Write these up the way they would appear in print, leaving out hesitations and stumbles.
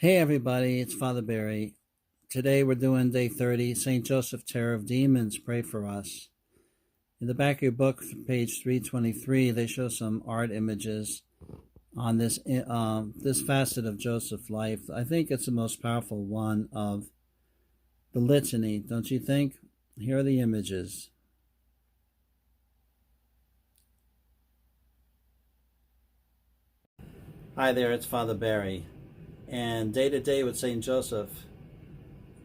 Hey everybody, it's Father Barry. Today we're doing day 30, St. Joseph, Terror of Demons, pray for us. In the back of your book, page 323, they show some art images on this facet of Joseph's life. I think it's the most powerful one of the litany, don't you think? Here are the images. Hi there, it's Father Barry. And day to day with St. Joseph.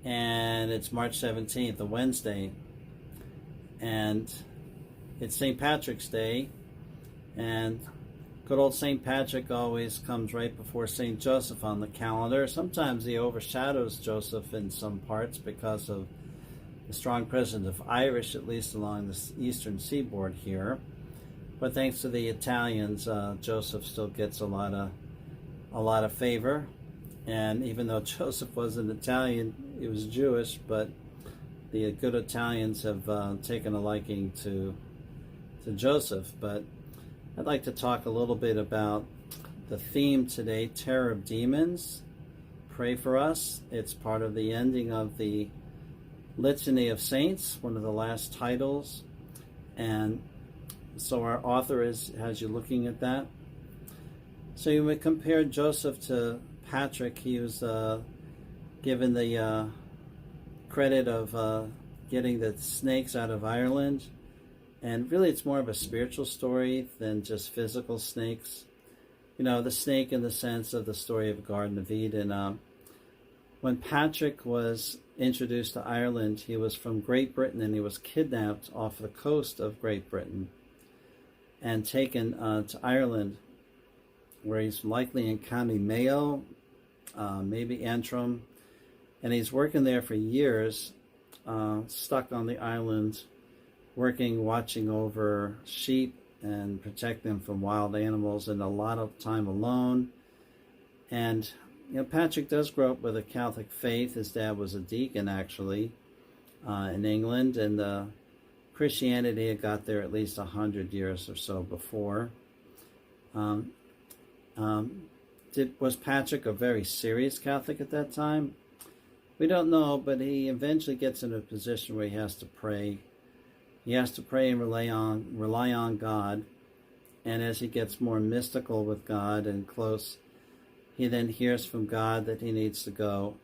And it's March 17th, a Wednesday. And it's St. Patrick's Day. And good old St. Patrick always comes right before St. Joseph on the calendar. Sometimes he overshadows Joseph in some parts because of the strong presence of Irish, at least along the eastern seaboard here. But thanks to the Italians, Joseph still gets a lot of favor. And even though Joseph wasn't Italian, he was Jewish, but the good Italians have taken a liking to Joseph. But I'd like to talk a little bit about the theme today, Terror of Demons. Pray for us. It's part of the ending of the Litany of Saints, one of the last titles. And so our author has you looking at that. So you would compare Joseph to Patrick. He was given the credit of getting the snakes out of Ireland. And really it's more of a spiritual story than just physical snakes. You know, the snake in the sense of the story of the Garden of Eden. When Patrick was introduced to Ireland, he was from Great Britain and he was kidnapped off the coast of Great Britain and taken to Ireland, where he's likely in County Mayo, maybe Antrim, and he's working there for years, stuck on the island, watching over sheep and protecting them from wild animals, and a lot of time alone. And Patrick does grow up with a Catholic faith. His dad was a deacon, actually, in England, and Christianity had got there at least 100 years or so before. Was Patrick a very serious Catholic at that time? We don't know, but he eventually gets in a position where he has to pray. He has to pray and rely on God. And as he gets more mystical with God and close, he then hears from God that he needs to go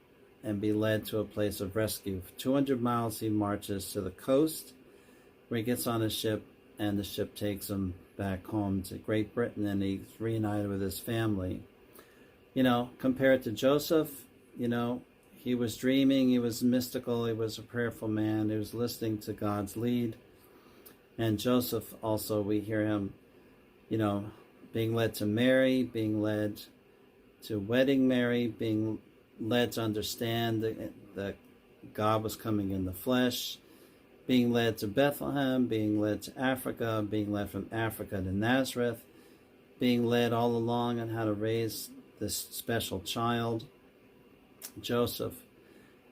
and be led to a place of rescue. For 200 miles he marches to the coast, where he gets on a ship, and the ship takes him back home to Great Britain, and he's reunited with his family. Compared to Joseph, he was dreaming, he was mystical, he was a prayerful man, he was listening to God's lead. And Joseph also, we hear him, being led to Mary, being led to wedding Mary, being led to understand that God was coming in the flesh, being led to Bethlehem, being led to Africa, being led from Africa to Nazareth, being led all along on how to raise this special child, Joseph.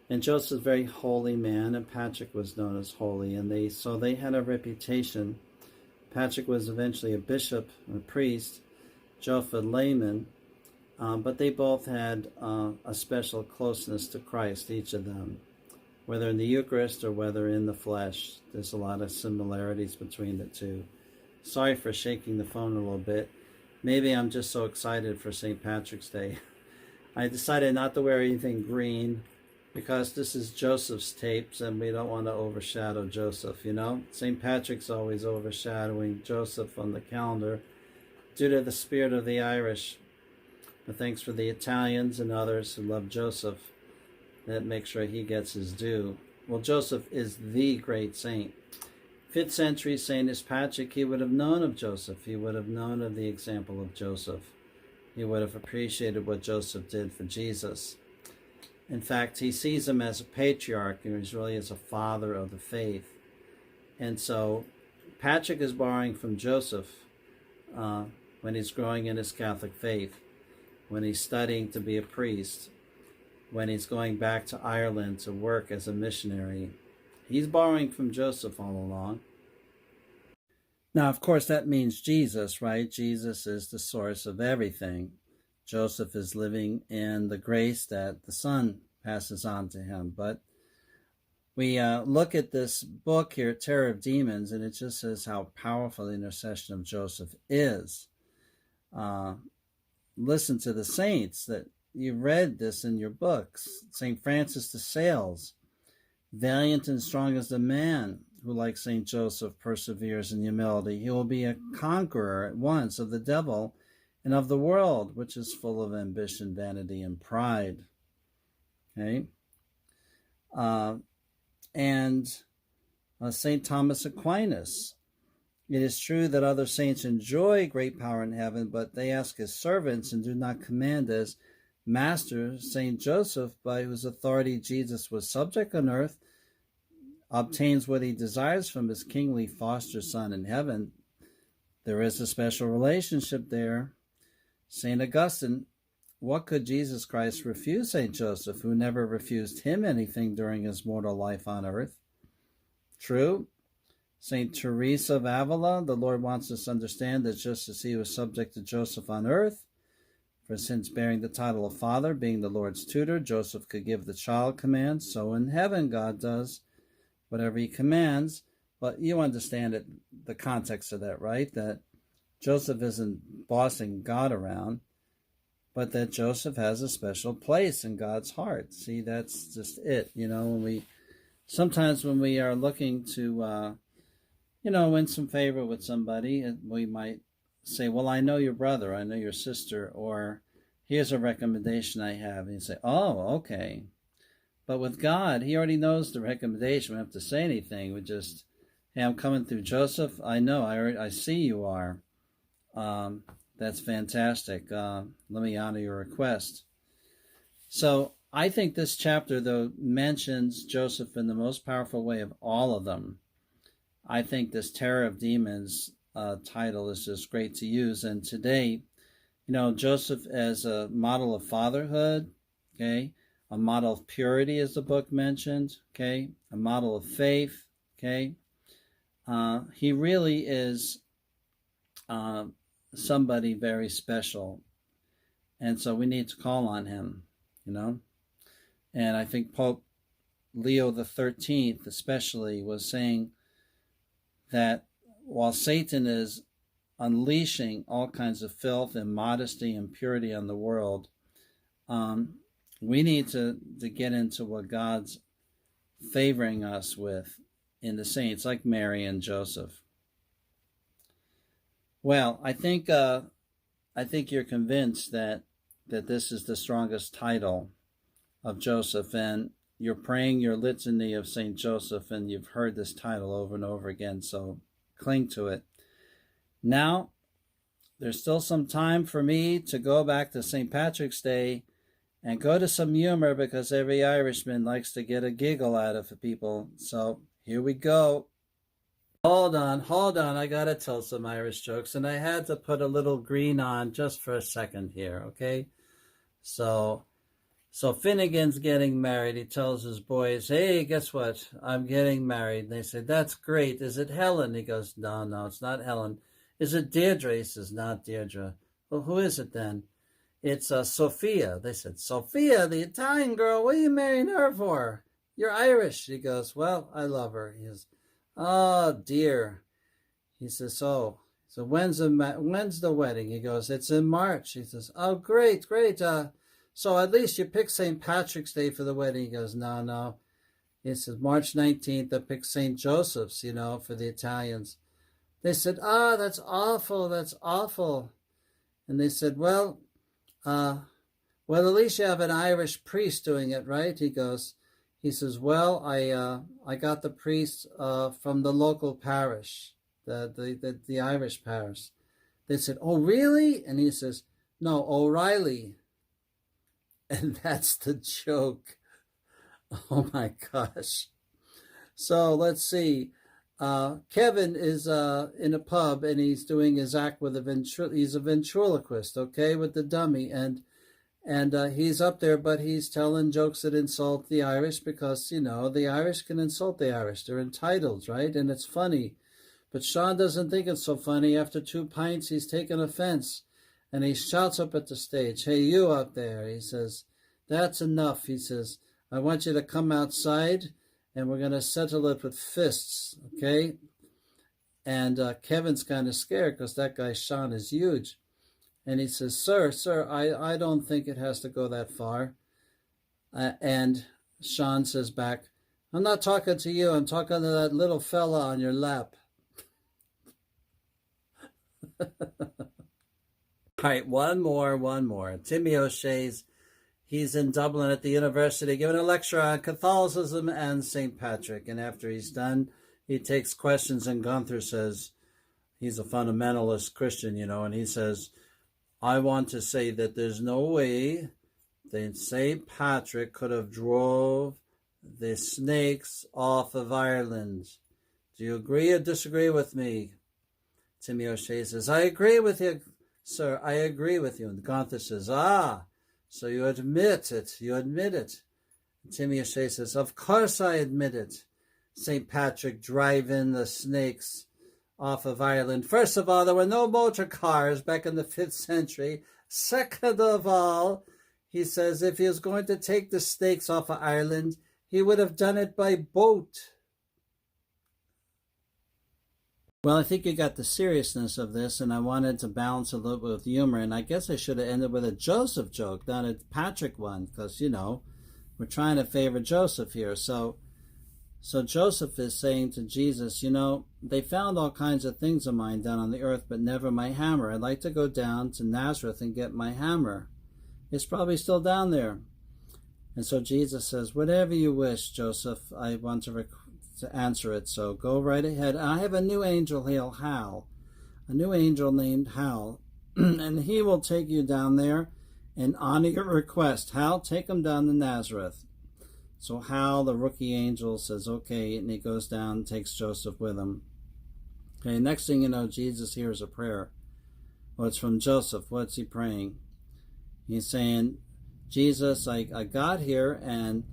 And Joseph's a very holy man, and Patrick was known as holy, and they had a reputation. Patrick was eventually a bishop, a priest, Joseph a layman, but they both had a special closeness to Christ, each of them. Whether in the Eucharist or whether in the flesh, there's a lot of similarities between the two. Sorry for shaking the phone a little bit. Maybe I'm just so excited for St. Patrick's Day. I decided not to wear anything green because this is Joseph's tapes and we don't want to overshadow Joseph, St. Patrick's always overshadowing Joseph on the calendar due to the spirit of the Irish. But thanks for the Italians and others who love Joseph, that makes sure he gets his due. Well, Joseph is the great saint. 5th century Saint is Patrick. He would have known of Joseph. He would have known of the example of Joseph. He would have appreciated what Joseph did for Jesus. In fact, he sees him as a patriarch, and he's really as a father of the faith. And so Patrick is borrowing from Joseph when he's growing in his Catholic faith, when he's studying to be a priest, when he's going back to Ireland to work as a missionary. He's borrowing from Joseph all along. Now, of course, that means Jesus, right? Jesus is the source of everything. Joseph is living in the grace that the Son passes on to him. But we look at this book here, Terror of Demons, and it just says how powerful the intercession of Joseph is. Listen to the saints that you read this in your books. St. Francis de Sales, valiant and strong as the man who, like St. Joseph, perseveres in humility. He will be a conqueror at once of the devil and of the world, which is full of ambition, vanity, and pride. Okay? St. Thomas Aquinas. It is true that other saints enjoy great power in heaven, but they ask as servants and do not command as master. St. Joseph, by whose authority Jesus was subject on earth, obtains what he desires from his kingly foster son in heaven. There is a special relationship there. St. Augustine, what could Jesus Christ refuse St. Joseph, who never refused him anything during his mortal life on earth? True. St. Teresa of Avila, the Lord wants us to understand that just as he was subject to Joseph on earth, for since bearing the title of father, being the Lord's tutor, Joseph could give the child commands, so in heaven God does whatever he commands. But you understand it, the context of that, right? That Joseph isn't bossing God around, but that Joseph has a special place in God's heart. See, that's just it. Sometimes when we are looking to, win some favor with somebody, we might say, well, I know your brother, I know your sister, or here's a recommendation I have. And you say, oh, okay. But with God, he already knows the recommendation. We don't have to say anything. We just, hey, I'm coming through Joseph. I know, I see you are. That's fantastic. Let me honor your request. So I think this chapter, though, mentions Joseph in the most powerful way of all of them. I think this Terror of Demons title is just great to use. And today, Joseph as a model of fatherhood, okay, a model of purity, as the book mentioned, okay, a model of faith, okay. He really is somebody very special. And so we need to call on him, And I think Pope Leo XIII especially was saying that while Satan is unleashing all kinds of filth, immodesty, and impurity on the world, we need to get into what God's favoring us with in the saints, like Mary and Joseph. Well, I think you're convinced that this is the strongest title of Joseph, and you're praying your litany of St. Joseph, and you've heard this title over and over again, so cling to it. Now, there's still some time for me to go back to St. Patrick's Day and go to some humor, because every Irishman likes to get a giggle out of people. So here we go. Hold on, I gotta tell some Irish jokes, and I had to put a little green on just for a second here, okay? So Finnegan's getting married. He tells his boys, hey, guess what? I'm getting married. And they say, that's great. Is it Helen? He goes, no, it's not Helen. Is it Deirdre? He says, not Deirdre. Well, who is it then? It's Sophia. They said, Sophia, the Italian girl, what are you marrying her for? You're Irish. He goes, well, I love her. He says, oh, dear. He says, so when's the wedding? He goes, it's in March. He says, oh, great. So at least you picked St. Patrick's Day for the wedding. He goes, no. He says, March 19th, I picked St. Joseph's, for the Italians. They said, that's awful. And they said, well, at least you have an Irish priest doing it, right? He says, well, I got the priest from the local parish, the Irish parish. They said, oh, really? And he says, no, O'Reilly. And that's the joke. Oh my gosh. So let's see. Kevin is in a pub, and he's doing his act with he's a ventriloquist, okay, with the dummy, and he's up there, but he's telling jokes that insult the Irish, because the Irish can insult the Irish. They're entitled, right? And it's funny. But Sean doesn't think it's so funny. After 2 pints, he's taken offense. And he shouts up at the stage, "Hey, you out there," he says, "that's enough." He says, "I want you to come outside and we're going to settle it with fists, okay?" And Kevin's kind of scared because that guy Sean is huge. And he says, sir, I don't think it has to go that far. And Sean says back, "I'm not talking to you. I'm talking to that little fella on your lap." All right, one more. Timmy O'Shea's, he's in Dublin at the university giving a lecture on Catholicism and St. Patrick. And after he's done, he takes questions, and Gunther says, he's a fundamentalist Christian, and he says, "I want to say that there's no way that St. Patrick could have drove the snakes off of Ireland. Do you agree or disagree with me?" Timmy O'Shea says, "I agree with you, sir. I agree with you." And Gunther says, "So you admit it. You admit it." And Timmy O'Shea says, "Of course I admit it. St. Patrick driving the snakes off of Ireland. First of all, there were no motor cars back in the 5th century. Second of all," he says, "if he was going to take the snakes off of Ireland, he would have done it by boat." Well, I think you got the seriousness of this, and I wanted to balance a little bit with humor, and I guess I should have ended with a Joseph joke, not a Patrick one, because, we're trying to favor Joseph here. So Joseph is saying to Jesus, "They found all kinds of things of mine down on the earth, but never my hammer. I'd like to go down to Nazareth and get my hammer. It's probably still down there." And so Jesus says, "Whatever you wish, Joseph, I want to answer it, so go right ahead. I have a new angel here, Hal, a new angel named Hal, and he will take you down there and honor your request. Hal, take him down to Nazareth." So Hal, the rookie angel, says, "Okay," and he goes down and takes Joseph with him. Okay, next thing you know, Jesus hears a prayer. Well, it's from Joseph. What's he praying? He's saying, "Jesus, I got here, and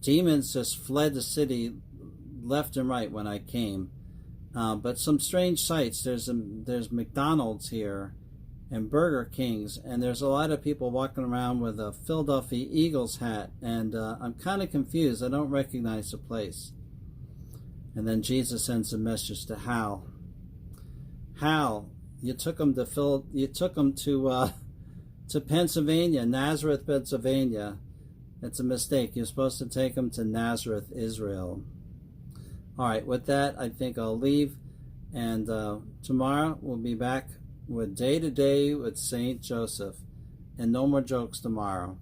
demons just fled the city left and right when I came. But some strange sights. There's McDonald's here and Burger Kings, and there's a lot of people walking around with a Philadelphia Eagles hat, and I'm kind of confused. I don't recognize the place." And then Jesus sends a message to Hal. "Hal, you took him to Pennsylvania, Nazareth, Pennsylvania. It's a mistake. You're supposed to take him to Nazareth, Israel." All right, with that, I think I'll leave, and tomorrow we'll be back with Day to Day with St. Joseph, and no more jokes tomorrow.